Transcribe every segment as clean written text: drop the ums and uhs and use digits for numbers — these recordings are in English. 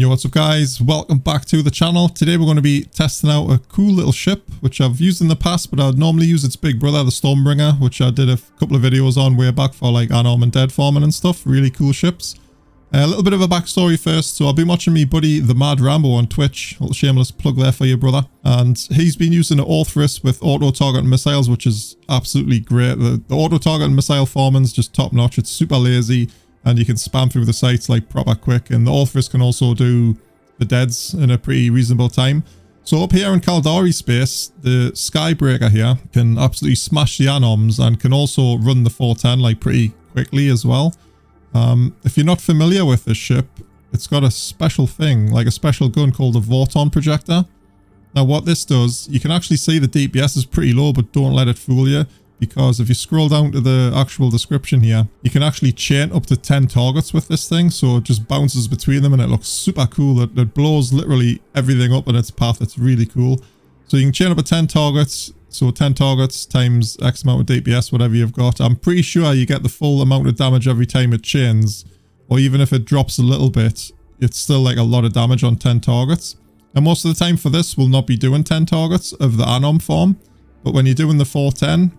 Yo, what's up guys, welcome back to the channel. Today we're going to be testing out a cool little ship which I've used in the past, but I'd normally use its big brother, the Stormbringer, which I did a couple of videos on way back for like Anom and Dead farming and stuff. Really cool ships. A little bit of a backstory first. So I've been watching me buddy the Mad Rambo on Twitch, a little shameless plug there for you brother, and he's been using the Orthrus with auto targeting missiles, which is absolutely great. The auto targeting missile farming's just top notch. It's super lazy and you can spam through the sites like proper quick, and the Orthrus can also do the deads in a pretty reasonable time. So up here in Caldari space, the Skybreaker here can absolutely smash the Anoms and can also run the 410 like pretty quickly as well. If you're not familiar with this ship, it's got a special thing, like a special gun called a Vorton projector. Now what this does, you can actually see the DPS is pretty low, but don't let it fool you, because if you scroll down to the actual description here, you can actually chain up to 10 targets with this thing, so it just bounces between them and it looks super cool. It blows literally everything up in its path. It's really cool. So you can chain up to 10 targets, so 10 targets times X amount of DPS, whatever you've got. I'm pretty sure you get the full amount of damage every time it chains, or even if it drops a little bit, it's still like a lot of damage on 10 targets. And most of the time for this, we'll not be doing 10 targets of the Anom form, but when you're doing the 410,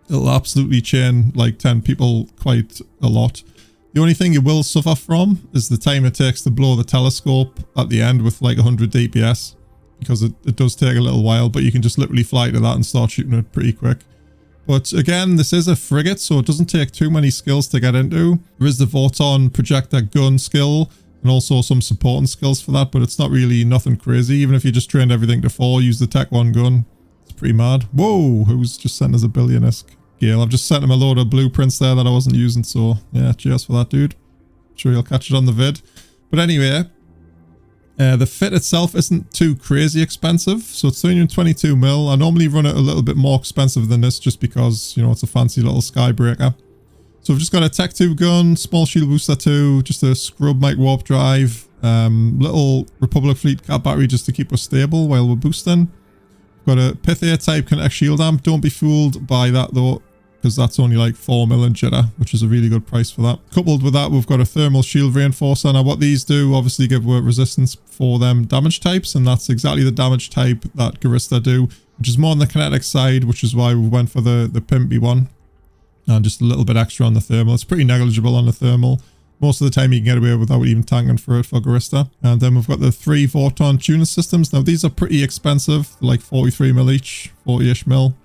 it'll absolutely chain like 10 people quite a lot. The only thing you will suffer from is the time it takes to blow the telescope at the end with like 100 DPS, because it does take a little while, but you can just literally fly to that and start shooting it pretty quick. But again, this is a frigate, so it doesn't take too many skills to get into. There is the Vorton projector gun skill and also some supporting skills for that, but it's not really nothing crazy. Even if you just trained everything to 4, use the Tech 1 gun. Pretty mad. Whoa, who's just sent us a billion-esque Gale? I've just sent him a load of blueprints there that I wasn't using, so yeah, cheers for that, dude. I'm sure you'll catch it on the vid. But anyway, the fit itself isn't too crazy expensive, so it's 322 mil. I normally run it a little bit more expensive than this just because, you know, it's a fancy little Skybreaker. So we've just got a Tech 2 gun, small shield booster 2, just a scrub mic warp drive, little Republic Fleet cat battery just to keep us stable while we're boosting. Got a Pythia type Kinetic shield amp. Don't be fooled by that though, because that's only like 4 mil in jitter, which is a really good price for that. Coupled with that, we've got a thermal shield reinforcer. Now what these do, obviously give resistance for them damage types, and that's exactly the damage type that Garista do, which is more on the kinetic side, which is why we went for the pimpy one. And just a little bit extra on the thermal. It's pretty negligible on the thermal. Most of the time you can get away without even tanking for it for Garista. And then we've got the 3 Vorton tuner systems. Now these are pretty expensive, like 43 mil each, 40-ish mil.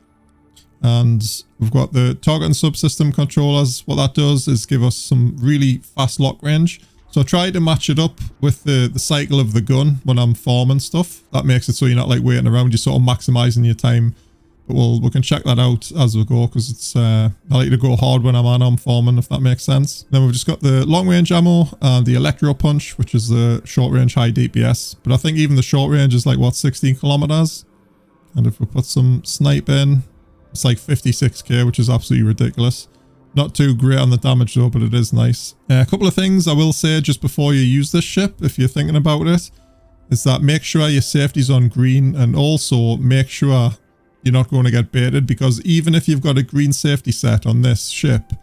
And we've got the target and subsystem controllers. What that does is give us some really fast lock range. So I try to match it up with the cycle of the gun when I'm farming stuff. That makes it so you're not like waiting around, you're sort of maximizing your time. But we can check that out as we go, because it's I like to go hard when I'm Anom farming, if that makes sense. Then we've just got the long range ammo and the Electro Punch, which is the short range high DPS. But I think even the short range is like, what, 16 kilometers? And if we put some snipe in, it's like 56k, which is absolutely ridiculous. Not too great on the damage though, but it is nice. A couple of things I will say just before you use this ship, if you're thinking about it, is that make sure your safety's on green, and also make sure you're not going to get baited, because even if you've got a green safety set on this ship,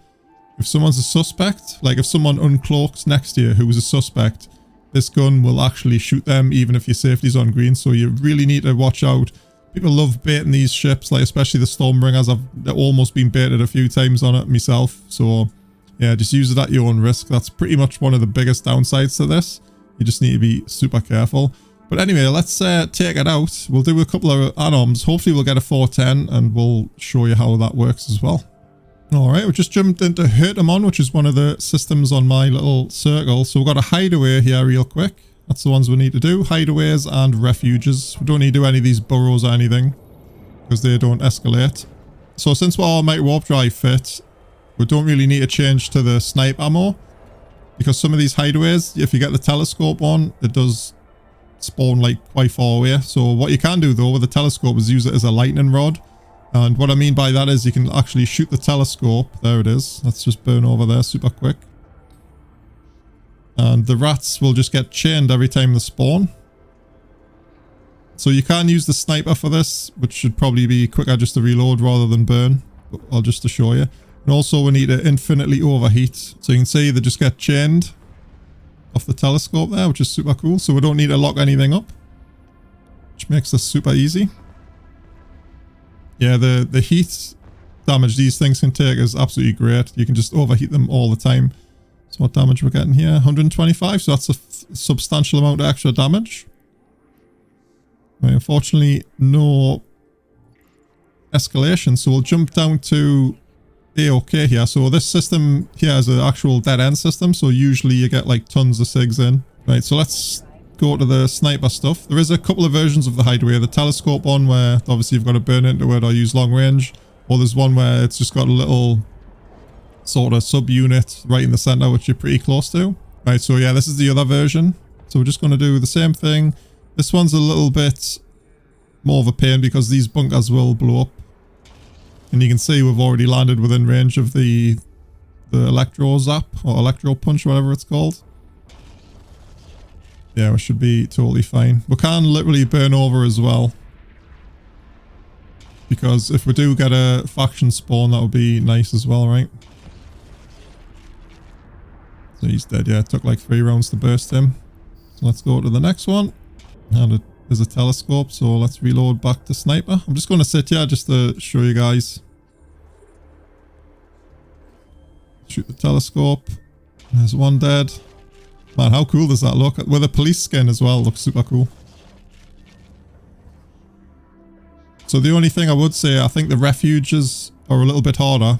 if someone's a suspect, like if someone uncloaks next to you who is a suspect, this gun will actually shoot them even if your safety's on green. So you really need to watch out. People love baiting these ships, like especially the Stormbringers. I've almost been baited a few times on it myself. So yeah, just use it at your own risk. That's pretty much one of the biggest downsides to this. You just need to be super careful. But anyway, let's take it out. We'll do a couple of Anoms. Hopefully we'll get a 410 and we'll show you how that works as well. Alright, we just jumped into Hurtamon, which is one of the systems on my little circle. So we've got a hideaway here real quick. That's the ones we need to do. Hideaways and refuges. We don't need to do any of these burrows or anything, because they don't escalate. So since we're all Mighty Warp Drive fit, we don't really need to change to the snipe ammo, because some of these hideaways, if you get the telescope on, it does spawn like quite far away. So what you can do though with the telescope is use it as a lightning rod. And what I mean by that is you can actually shoot the telescope. There it is. Let's just burn over there super quick. And the rats will just get chained every time they spawn. So you can use the sniper for this, which should probably be quicker just to reload rather than burn. But I'll just to show you. And also we need to infinitely overheat. So you can see they just get chained. off the telescope there, which is super cool. So we don't need to lock anything up, which makes this super easy. Yeah, the heat damage these things can take is absolutely great. You can just overheat them all the time. So what damage we're getting here? 125, so that's a substantial amount of extra damage. Right, unfortunately, no escalation, so we'll jump down to A-OK here. So this system here is an actual dead-end system, so usually you get like tons of SIGs in. Right, so let's go to the sniper stuff. There is a couple of versions of the hideaway. The telescope one where obviously you've got to burn into it or use long range, or there's one where it's just got a little sort of sub-unit right in the center, which you're pretty close to. Right, so yeah, this is the other version. So we're just going to do the same thing. This one's a little bit more of a pain because these bunkers will blow up. And you can see we've already landed within range of the electro zap or electro punch, whatever it's called. Yeah, we should be totally fine. We can literally burn over as well, because if we do get a faction spawn, that would be nice as well, right? So he's dead. Yeah, it took like 3 rounds to burst him. So let's go to the next one. And there's a telescope, so let's reload back to sniper. I'm just going to sit here just to show you guys. Shoot the telescope. There's one dead. Man, how cool does that look? With a police skin as well, looks super cool. So the only thing I would say, I think the refuges are a little bit harder.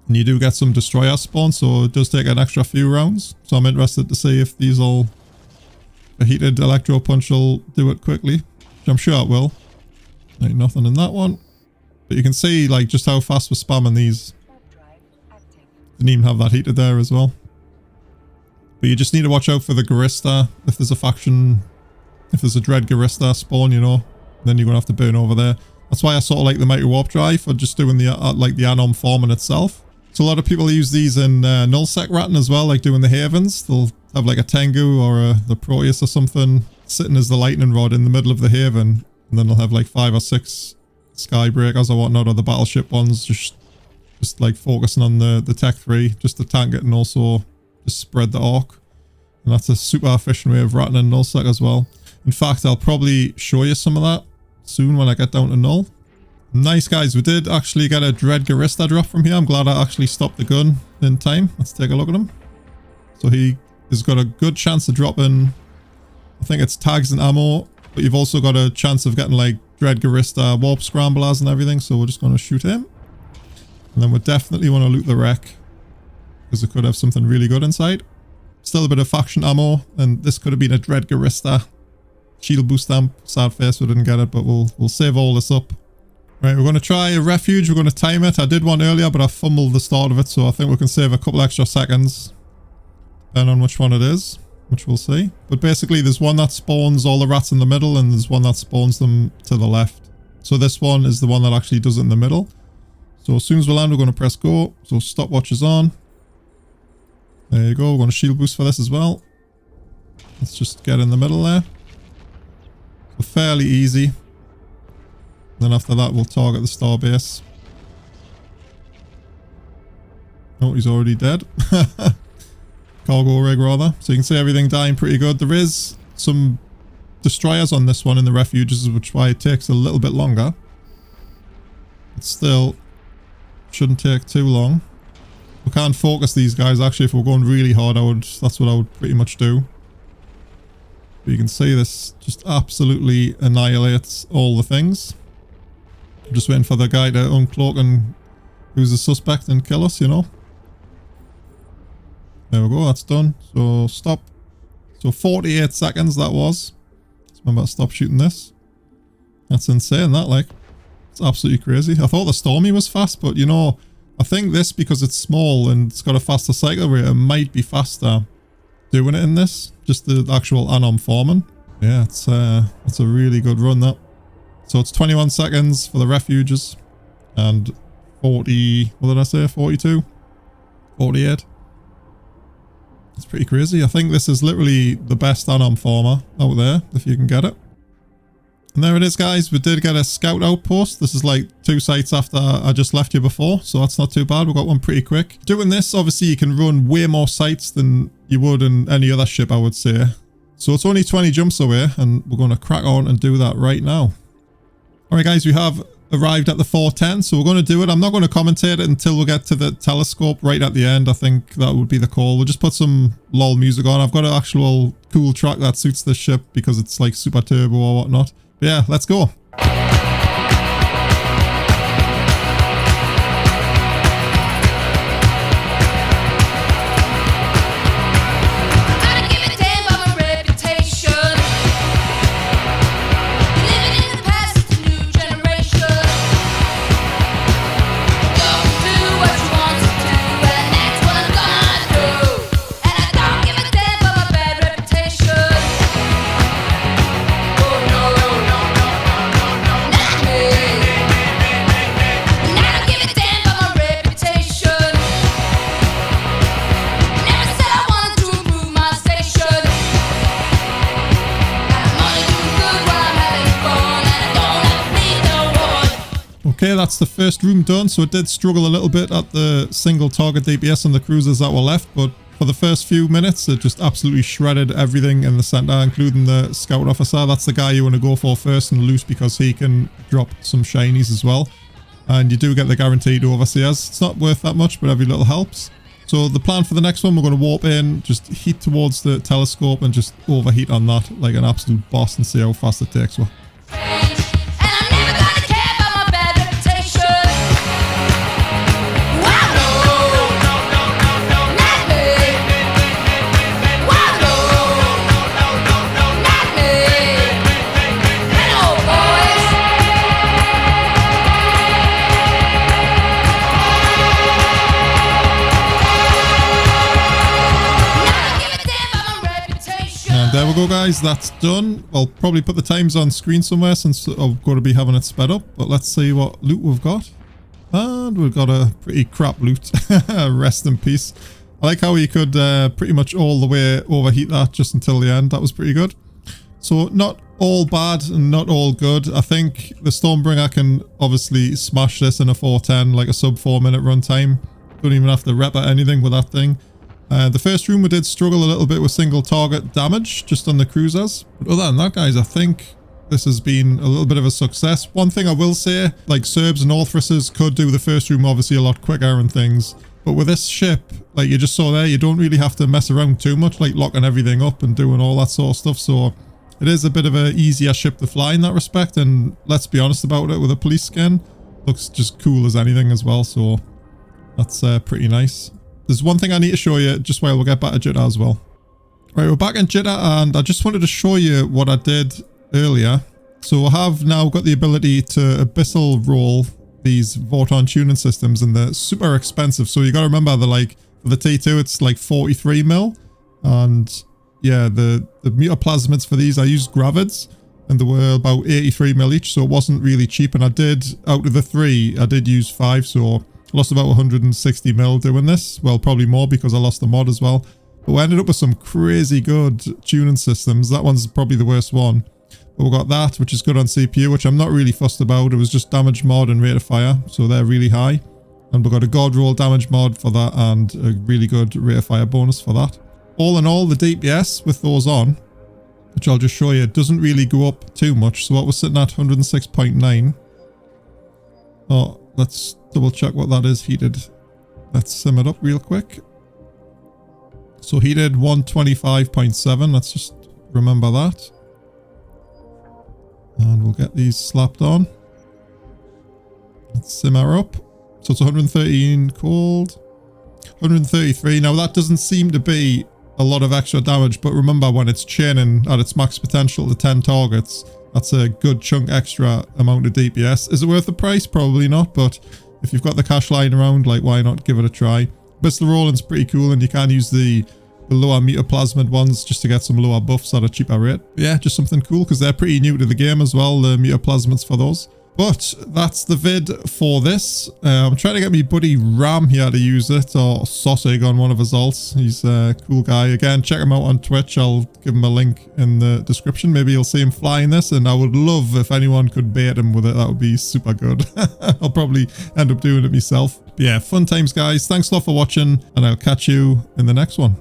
And you do get some destroyer spawn, so it does take an extra few rounds. So I'm interested to see if these all... A heated electro punch will do it quickly, which I'm sure it will. Ain't nothing in that one. But you can see like just how fast we're spamming these. Didn't even have that heated there as well. But you just need to watch out for the Garista. If there's a faction, if there's a Dread Garista spawn, you know, then you're going to have to burn over there. That's why I sort of like the Mighty Warp Drive for just doing the like the Anom farming itself. So a lot of people use these in nullsec ratting as well, like doing the Havens. They'll have like a Tengu or the Proteus or something sitting as the lightning rod in the middle of the Haven. And then they'll have like 5 or 6 Skybreakers or whatnot, or the battleship ones, just like focusing on the Tech 3, just to tank it and also just spread the arc. And that's a super efficient way of ratting in nullsec as well. In fact, I'll probably show you some of that soon when I get down to null. Nice, guys. We did actually get a Dread Garista drop from here. I'm glad I actually stopped the gun in time. Let's take a look at him. So he has got a good chance of dropping, I think it's tags and ammo, but you've also got a chance of getting like Dread Garista warp scramblers and everything. So we're just going to shoot him. And then we definitely want to loot the wreck, because it could have something really good inside. Still a bit of faction ammo, and this could have been a Dread Garista shield boost amp. Sad face we didn't get it, but we'll save all this up. Right, we're going to try a refuge. We're going to time it. I did one earlier, but I fumbled the start of it, so I think we can save a couple extra seconds, depending on which one it is, which we'll see. But basically, there's one that spawns all the rats in the middle, and there's one that spawns them to the left. So this one is the one that actually does it in the middle. So as soon as we land, we're going to press go. So stopwatch is on. There you go. We're going to shield boost for this as well. Let's just get in the middle there. So fairly easy. Then after that, we'll target the starbase. Oh, he's already dead. Cargo rig, rather. So you can see everything dying pretty good. There is some destroyers on this one in the refuges, which is why it takes a little bit longer. But still, shouldn't take too long. We can't focus these guys. Actually, if we're going really hard, that's what I would pretty much do. But you can see this just absolutely annihilates all the things. I'm just waiting for the guy to uncloak and who's the suspect and kill us, you know. There we go, that's done. So stop. So 48 seconds that was. Let's remember to stop shooting this. That's insane, that, like. It's absolutely crazy. I thought the Stormy was fast, but you know, I think this, because it's small and it's got a faster cycle rate, it might be faster doing it in this. Just the actual Anom farming. Yeah, it's a really good run, that. So it's 21 seconds for the refuges and 40, what did I say, 42? 48. It's pretty crazy. I think this is literally the best Anom farmer out there, if you can get it. And there it is, guys. We did get a scout outpost. This is like 2 sites after I just left you before, so that's not too bad. We got one pretty quick. Doing this, obviously, you can run way more sites than you would in any other ship, I would say. So it's only 20 jumps away, and we're going to crack on and do that right now. Alright guys, we have arrived at the 410, so we're going to do it. I'm not going to commentate it until we get to the telescope right at the end. I think that would be the call. We'll just put some lol music on. I've got an actual cool track that suits this ship because it's like super turbo or whatnot. But yeah, let's go. Okay, that's the first room done. So it did struggle a little bit at the single target DPS on the cruisers that were left, but for the first few minutes it just absolutely shredded everything in the center, including the scout officer. That's the guy you want to go for first and loose because he can drop some shinies as well, and you do get the guaranteed overseers. It's not worth that much, but every little helps. So the plan for the next one, we're going to warp in, just heat towards the telescope and just overheat on that like an absolute boss and see how fast it takes. There we go guys, that's done. I'll probably put the times on screen somewhere since I'm going to be having it sped up, but let's see what loot we've got. And we've got a pretty crap loot. Rest in peace. I like how you could pretty much all the way overheat that just until the end. That was pretty good. So not all bad and not all good. I think the Stormbringer can obviously smash this in a 410, like a sub 4 minute runtime. Don't even have to rep at anything with that thing. The first room we did struggle a little bit with single target damage just on the cruisers. But other than that guys, I think this has been a little bit of a success. One thing I will say, like Serbs and Orthruses could do the first room obviously a lot quicker and things. But with this ship, like you just saw there, you don't really have to mess around too much, like locking everything up and doing all that sort of stuff. So it is a bit of an easier ship to fly in that respect. And let's be honest about it, with a police skin, looks just cool as anything as well. So that's pretty nice. There's one thing I need to show you just while we'll get back to Jitter as well. Right, we're back in Jitter and I just wanted to show you what I did earlier. So I have now got the ability to abyssal roll these Vorton tuning systems, and they're super expensive. So you got to remember that, like for the T2 it's like 43 mil, and yeah, the mutaplasmids for these I used gravids and they were about 83 mil each, so it wasn't really cheap. And I did, out of the 3 I did use 5, so I lost about 160 mil doing this. Well, probably more because I lost the mod as well. But we ended up with some crazy good tuning systems. That one's probably the worst one. But we got that, which is good on CPU, which I'm not really fussed about. It was just damage mod and rate of fire, so they're really high. And we've got a god roll damage mod for that and a really good rate of fire bonus for that. All in all, the DPS with those on, which I'll just show you, doesn't really go up too much. So what we're sitting at 106.9. Oh, let's double check what that is heated. Let's sim it up real quick. So heated 125.7. Let's just remember that. And we'll get these slapped on. Let's sim her up. So it's 113 cold. 133. Now that doesn't seem to be a lot of extra damage, but remember when it's chaining at its max potential to 10 targets, that's a good chunk extra amount of DPS. Is it worth the price? Probably not, but if you've got the cash lying around, like why not give it a try? Abyssal rolling's pretty cool, and you can use the lower mutaplasmid ones just to get some lower buffs at a cheaper rate. But yeah, just something cool because they're pretty new to the game as well, the mutaplasmids for those. But that's the vid for this. I'm trying to get my buddy Ram here to use it, or Sossig on one of his alts. He's a cool guy. Again, check him out on Twitch. I'll give him a link in the description. Maybe you'll see him flying this, and I would love if anyone could bait him with it. That would be super good. I'll probably end up doing it myself. But yeah, fun times, guys. Thanks a lot for watching, and I'll catch you in the next one.